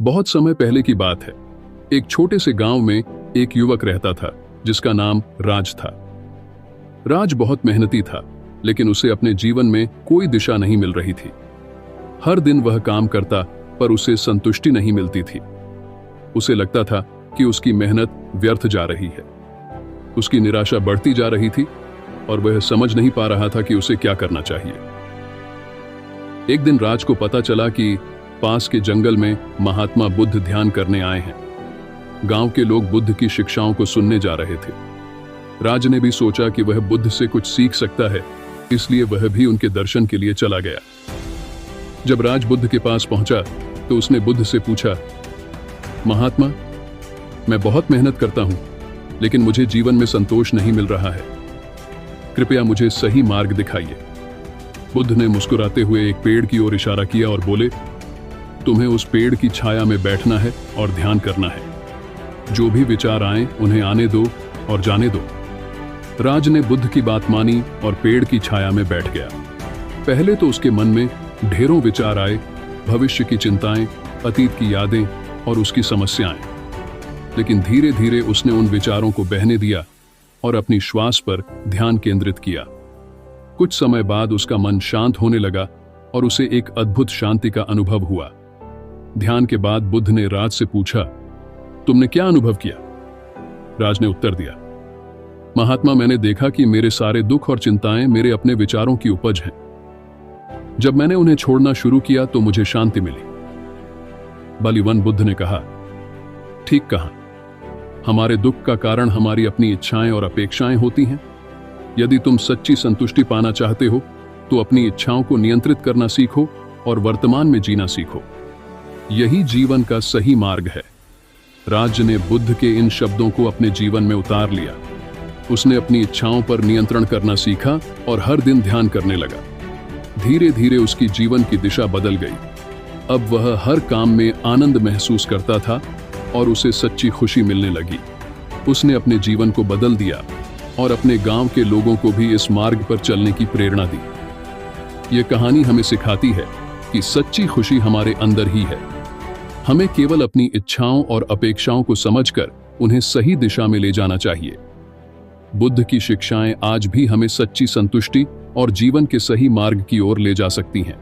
बहुत समय पहले की बात है। एक छोटे से गांव में एक युवक रहता था जिसका नाम राज था। राज बहुत मेहनती था, लेकिन उसे अपने जीवन में कोई दिशा नहीं मिल रही थी। हर दिन वह काम करता, पर उसे संतुष्टि नहीं मिलती थी। उसे लगता था कि उसकी मेहनत व्यर्थ जा रही है। उसकी निराशा बढ़ती जा रही थी और वह समझ नहीं पा रहा था कि उसे क्या करना चाहिए। एक दिन राज को पता चला कि पास के जंगल में महात्मा बुद्ध ध्यान करने आए हैं। गांव के लोग बुद्ध की शिक्षाओं को सुनने जा रहे थे। राज ने भी सोचा कि वह बुद्ध से कुछ सीख सकता है, इसलिए वह भी उनके दर्शन के लिए चला गया। जब राज बुद्ध के पास पहुंचा तो उसने बुद्ध से पूछा, महात्मा, मैं बहुत मेहनत करता हूं, लेकिन मुझे जीवन में संतोष नहीं मिल रहा है। कृपया मुझे सही मार्ग दिखाइए। बुद्ध ने मुस्कुराते हुए एक पेड़ की ओर इशारा किया और बोले, तुम्हें उस पेड़ की छाया में बैठना है और ध्यान करना है। जो भी विचार आए उन्हें आने दो और जाने दो। राज ने बुद्ध की बात मानी और पेड़ की छाया में बैठ गया। पहले तो उसके मन में ढेरों विचार आए, भविष्य की चिंताएं, अतीत की यादें और उसकी समस्याएं। लेकिन धीरे धीरे उसने उन विचारों को बहने दिया और अपनी श्वास पर ध्यान केंद्रित किया। कुछ समय बाद उसका मन शांत होने लगा और उसे एक अद्भुत शांति का अनुभव हुआ। ध्यान के बाद बुद्ध ने राज से पूछा, तुमने क्या अनुभव किया? राज ने उत्तर दिया, महात्मा, मैंने देखा कि मेरे सारे दुख और चिंताएं मेरे अपने विचारों की उपज हैं। जब मैंने उन्हें छोड़ना शुरू किया तो मुझे शांति मिली। बलिवन बुद्ध ने कहा, ठीक कहा, हमारे दुख का कारण हमारी अपनी इच्छाएं और अपेक्षाएं होती हैं। यदि तुम सच्ची संतुष्टि पाना चाहते हो तो अपनी इच्छाओं को नियंत्रित करना सीखो और वर्तमान में जीना सीखो। यही जीवन का सही मार्ग है। राज ने बुद्ध के इन शब्दों को अपने जीवन में उतार लिया। उसने अपनी इच्छाओं पर नियंत्रण करना सीखा और हर दिन ध्यान करने लगा। धीरे धीरे उसकी जीवन की दिशा बदल गई। अब वह हर काम में आनंद महसूस करता था और उसे सच्ची खुशी मिलने लगी। उसने अपने जीवन को बदल दिया और अपने गांव के लोगों को भी इस मार्ग पर चलने की प्रेरणा दी। यह कहानी हमें सिखाती है कि सच्ची खुशी हमारे अंदर ही है। हमें केवल अपनी इच्छाओं और अपेक्षाओं को समझकर उन्हें सही दिशा में ले जाना चाहिए। बुद्ध की शिक्षाएं आज भी हमें सच्ची संतुष्टि और जीवन के सही मार्ग की ओर ले जा सकती हैं।